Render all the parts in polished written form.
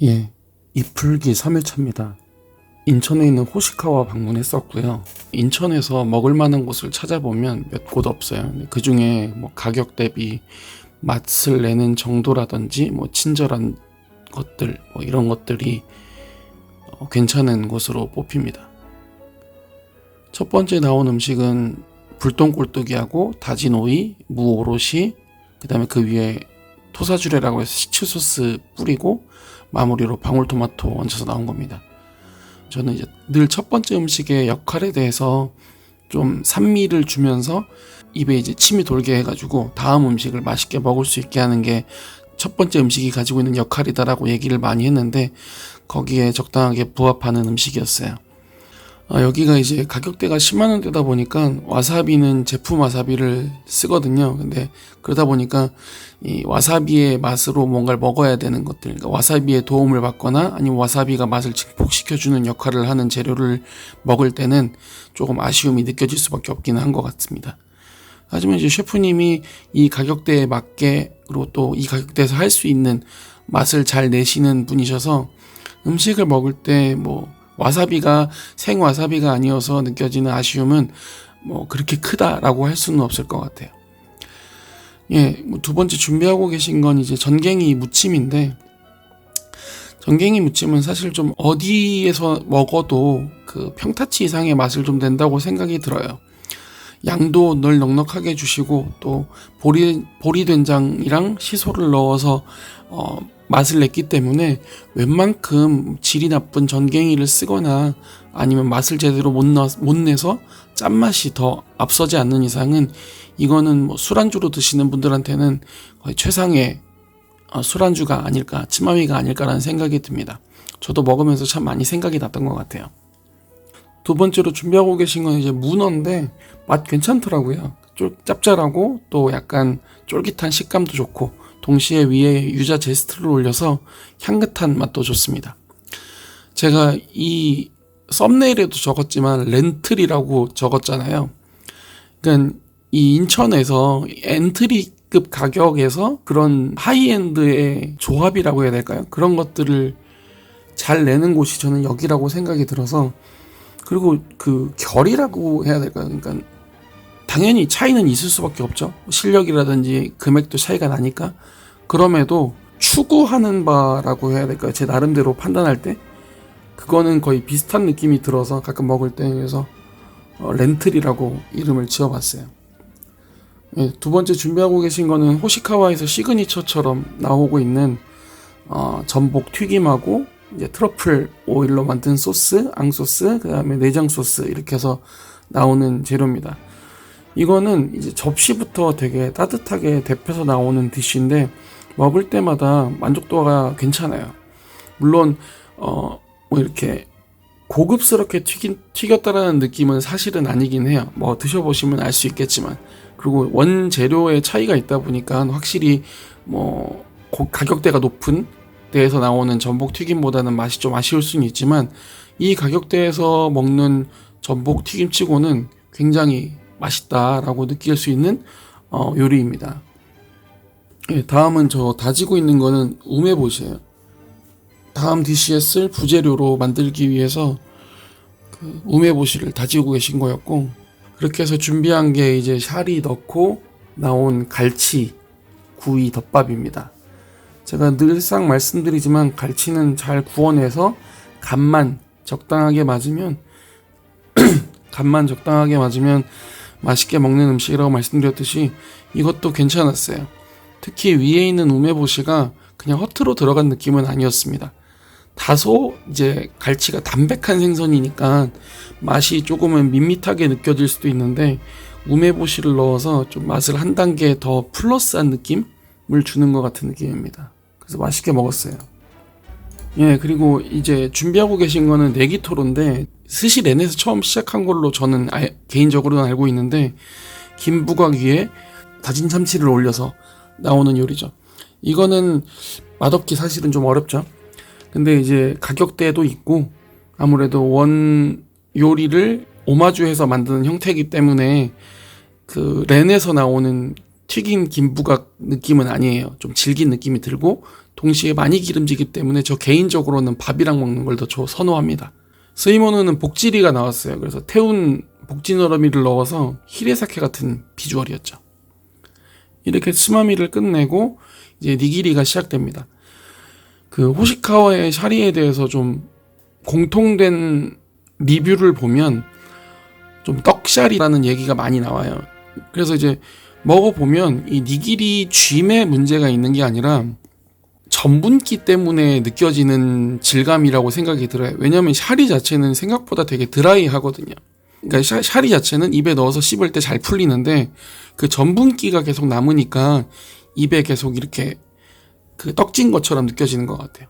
예, 이풀기 3일차입니다. 인천에 있는 호시카와 방문했었고요. 인천에서 먹을 만한 곳을 찾아보면 몇 곳 없어요. 그 중에 뭐 가격 대비 맛을 내는 정도라든지 뭐 친절한 것들 뭐 이런 것들이 괜찮은 곳으로 뽑힙니다. 첫 번째 나온 음식은 불똥꼴뚜기하고 다진 오이, 무 오롯이, 그 다음에 그 위에 토사주레라고 해서 시추 소스 뿌리고 마무리로 방울토마토 얹혀서 나온 겁니다. 저는 이제 늘 첫 번째 음식의 역할에 대해서 좀 산미를 주면서 입에 이제 침이 돌게 해가지고 다음 음식을 맛있게 먹을 수 있게 하는 게 첫 번째 음식이 가지고 있는 역할이다라고 얘기를 많이 했는데 거기에 적당하게 부합하는 음식이었어요. 여기가 이제 가격대가 10만 원대다 보니까 와사비는 제품 와사비를 쓰거든요. 근데 그러다 보니까 이 와사비의 맛으로 뭔가를 먹어야 되는 것들, 그러니까 와사비의 도움을 받거나 아니면 와사비가 맛을 증폭시켜주는 역할을 하는 재료를 먹을 때는 조금 아쉬움이 느껴질 수밖에 없기는 한 것 같습니다. 하지만 이제 셰프님이 이 가격대에 맞게 그리고 또 이 가격대에서 할 수 있는 맛을 잘 내시는 분이셔서 음식을 먹을 때 뭐 와사비가 생 와사비가 아니어서 느껴지는 아쉬움은 뭐 그렇게 크다라고 할 수는 없을 것 같아요. 예, 두 번째 준비하고 계신 건 이제 전갱이 무침인데 전갱이 무침은 사실 좀 어디에서 먹어도 그 평타치 이상의 맛을 좀 낸다고 생각이 들어요. 양도 널 넉넉하게 주시고 또 보리된장이랑 시소를 넣어서 맛을 냈기 때문에 웬만큼 질이 나쁜 전갱이를 쓰거나 아니면 맛을 제대로 못 내서 짠맛이 더 앞서지 않는 이상은 이거는 뭐 술안주로 드시는 분들한테는 거의 최상의 술안주가 아닐까, 치마위가 아닐까라는 생각이 듭니다. 저도 먹으면서 참 많이 생각이 났던 것 같아요. 두 번째로 준비하고 계신 건 이제 문어인데 맛 괜찮더라고요. 짭짤하고 또 약간 쫄깃한 식감도 좋고 동시에 위에 유자 제스트를 올려서 향긋한 맛도 좋습니다. 제가 이 썸네일에도 적었지만 렌틀이라고 적었잖아요. 그러니까 이 인천에서 엔트리급 가격에서 그런 하이엔드의 조합이라고 해야 될까요? 그런 것들을 잘 내는 곳이 저는 여기라고 생각이 들어서 그리고 그 결이라고 해야 될까요? 그러니까 당연히 차이는 있을 수밖에 없죠. 실력이라든지 금액도 차이가 나니까. 그럼에도 추구하는 바라고 해야 될까요? 제 나름대로 판단할 때 그거는 거의 비슷한 느낌이 들어서 가끔 먹을 때 그래서 렌틀이라고 이름을 지어봤어요. 예, 두 번째 준비하고 계신 거는 호시카와에서 시그니처처럼 나오고 있는 전복 튀김하고 이제 트러플 오일로 만든 소스, 앙소스, 그 다음에 내장 소스 이렇게 해서 나오는 재료입니다. 이거는 이제 접시부터 되게 따뜻하게 데펴서 나오는 디쉬인데 먹을 때마다 만족도가 괜찮아요. 물론 뭐 이렇게 고급스럽게 튀겼다라는 느낌은 사실은 아니긴 해요. 뭐 드셔보시면 알 수 있겠지만 그리고 원재료의 차이가 있다 보니까 확실히 뭐 가격대가 높은 데에서 나오는 전복 튀김보다는 맛이 좀 아쉬울 수는 있지만 이 가격대에서 먹는 전복 튀김치고는 굉장히 맛있다라고 느낄 수 있는 요리입니다. 예, 다음은 저 다지고 있는 거는 우메보시예요. 다음 디시에 쓸 부재료로 만들기 위해서 그 우메보시를 다지고 계신 거였고 그렇게 해서 준비한 게 이제 샤리 넣고 나온 갈치 구이 덮밥입니다. 제가 늘상 말씀드리지만 갈치는 잘 구워내서 간만 적당하게 맞으면 맛있게 먹는 음식이라고 말씀드렸듯이 이것도 괜찮았어요. 특히 위에 있는 우메보시가 그냥 허투루 들어간 느낌은 아니었습니다. 다소 이제 갈치가 담백한 생선이니까 맛이 조금은 밋밋하게 느껴질 수도 있는데 우메보시를 넣어서 좀 맛을 한 단계 더 플러스한 느낌을 주는 것 같은 느낌입니다. 그래서 맛있게 먹었어요. 예, 그리고 이제 준비하고 계신 거는 네기토로인데 스시 렌에서 처음 시작한 걸로 저는 개인적으로는 알고 있는데 김부각 위에 다진 참치를 올려서 나오는 요리죠. 이거는 맛없기 사실은 좀 어렵죠. 근데 이제 가격대도 있고 아무래도 원 요리를 오마주해서 만드는 형태이기 때문에 그 렌에서 나오는 튀긴 김부각 느낌은 아니에요. 좀 질긴 느낌이 들고 동시에 많이 기름지기 때문에 저 개인적으로는 밥이랑 먹는 걸 더 선호합니다. 스이모노는 복지리가 나왔어요. 그래서 태운 복지너러미를 넣어서 히레사케 같은 비주얼이었죠. 이렇게 스마미를 끝내고 이제 니기리가 시작됩니다. 그 호시카와의 샤리에 대해서 좀 공통된 리뷰를 보면 좀 떡샤리라는 얘기가 많이 나와요. 그래서 이제 먹어보면 이 니기리 쥐에 문제가 있는 게 아니라 전분기 때문에 느껴지는 질감이라고 생각이 들어요. 왜냐하면 샤리 자체는 생각보다 되게 드라이하거든요. 그러니까 샤리 자체는 입에 넣어서 씹을 때 잘 풀리는데 그 전분기가 계속 남으니까 입에 계속 이렇게 그 떡진 것처럼 느껴지는 것 같아요.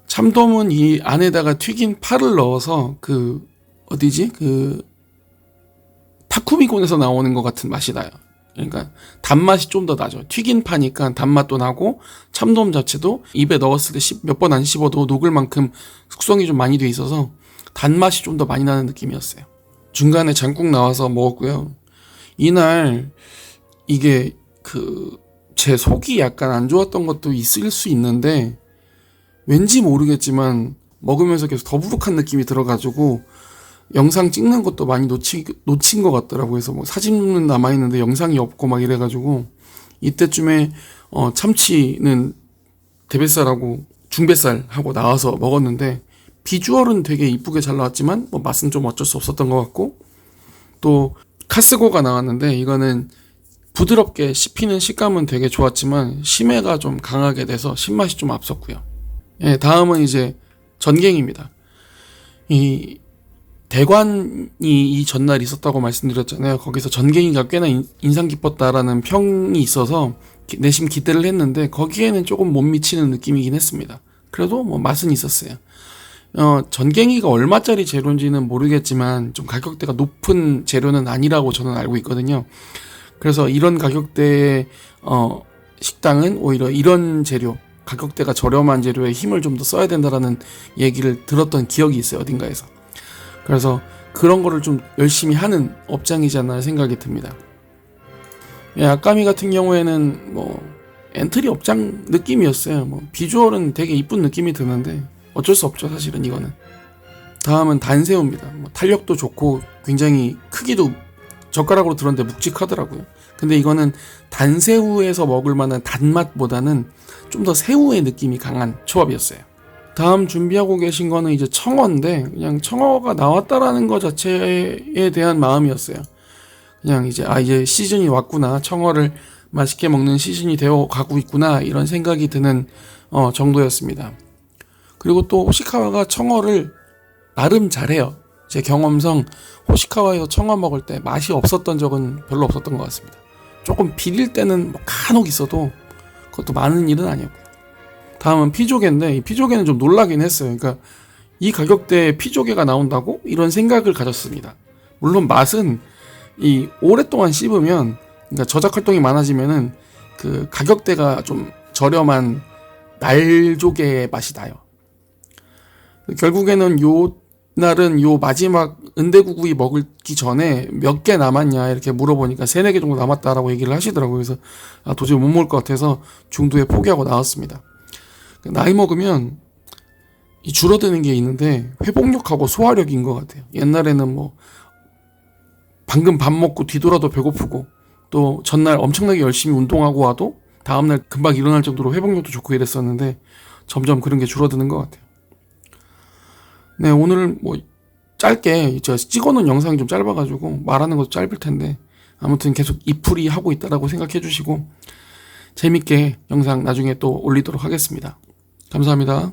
참돔은 이 안에다가 튀긴 파를 넣어서 그 어디지? 그 타쿠미곤에서 나오는 것 같은 맛이 나요. 그러니까 단맛이 좀 더 나죠. 튀긴 파니까 단맛도 나고 참돔 자체도 입에 넣었을 때 몇 번 안 씹어도 녹을 만큼 숙성이 좀 많이 돼 있어서 단맛이 좀 더 많이 나는 느낌이었어요. 중간에 장국 나와서 먹었고요. 이날 이게 제 속이 약간 안 좋았던 것도 있을 수 있는데 왠지 모르겠지만 먹으면서 계속 더부룩한 느낌이 들어가지고 영상 찍는 것도 많이 놓친 것 같더라고요. 그래서 뭐 사진은 남아있는데 영상이 없고 막 이래가지고 이때쯤에 참치는 대뱃살하고 중뱃살하고 나와서 먹었는데 비주얼은 되게 이쁘게 잘 나왔지만 뭐 맛은 좀 어쩔 수 없었던 것 같고, 또 카스고가 나왔는데 이거는 부드럽게 씹히는 식감은 되게 좋았지만 심해가 좀 강하게 돼서 신맛이 좀 앞섰고요. 예, 다음은 이제 전갱입니다. 이 대관이 이 전날 있었다고 말씀드렸잖아요. 거기서 전갱이가 꽤나 인상 깊었다라는 평이 있어서 내심 기대를 했는데 거기에는 조금 못 미치는 느낌이긴 했습니다. 그래도 뭐 맛은 있었어요. 전갱이가 얼마짜리 재료인지는 모르겠지만 좀 가격대가 높은 재료는 아니라고 저는 알고 있거든요. 그래서 이런 가격대의 식당은 오히려 이런 재료, 가격대가 저렴한 재료에 힘을 좀 더 써야 된다라는 얘기를 들었던 기억이 있어요. 어딘가에서. 그래서 그런 거를 좀 열심히 하는 업장이지 않나 생각이 듭니다. 예, 아까미 같은 경우에는 뭐 엔트리 업장 느낌이었어요. 뭐 비주얼은 되게 이쁜 느낌이 드는데 어쩔 수 없죠, 사실은 이거는. 다음은 단새우입니다. 뭐 탄력도 좋고 굉장히 크기도 젓가락으로 들었는데 묵직하더라고요. 근데 이거는 단새우에서 먹을 만한 단맛보다는 좀 더 새우의 느낌이 강한 초밥이었어요. 다음 준비하고 계신 거는 이제 청어인데 그냥 청어가 나왔다라는 것 자체에 대한 마음이었어요. 그냥 이제 시즌이 왔구나, 청어를 맛있게 먹는 시즌이 되어 가고 있구나, 이런 생각이 드는 정도였습니다. 그리고 또 호시카와가 청어를 나름 잘해요. 제 경험상 호시카와에서 청어 먹을 때 맛이 없었던 적은 별로 없었던 것 같습니다. 조금 비릴 때는 뭐 간혹 있어도 그것도 많은 일은 아니었고요. 다음은 피조개인데 이 피조개는 좀 놀라긴 했어요. 그러니까 이 가격대에 피조개가 나온다고? 이런 생각을 가졌습니다. 물론 맛은 이 오랫동안 씹으면, 그러니까 저작 활동이 많아지면은 그 가격대가 좀 저렴한 날조개의 맛이 나요. 결국에는 요 날은 요 마지막 은대구구이 먹기 전에 몇 개 남았냐 이렇게 물어보니까 3-4개 정도 남았다라고 얘기를 하시더라고요. 그래서 도저히 못 먹을 것 같아서 중도에 포기하고 나왔습니다. 나이 먹으면 이 줄어드는 게 있는데 회복력하고 소화력인 것 같아요. 옛날에는 뭐 방금 밥 먹고 뒤돌아도 배고프고 또 전날 엄청나게 열심히 운동하고 와도 다음날 금방 일어날 정도로 회복력도 좋고 이랬었는데 점점 그런 게 줄어드는 것 같아요. 네, 오늘 뭐 짧게 제가 찍어놓은 영상이 좀 짧아가지고 말하는 것도 짧을 텐데 아무튼 계속 이풀이 하고 있다라고 생각해 주시고 재밌게 영상 나중에 또 올리도록 하겠습니다. 감사합니다.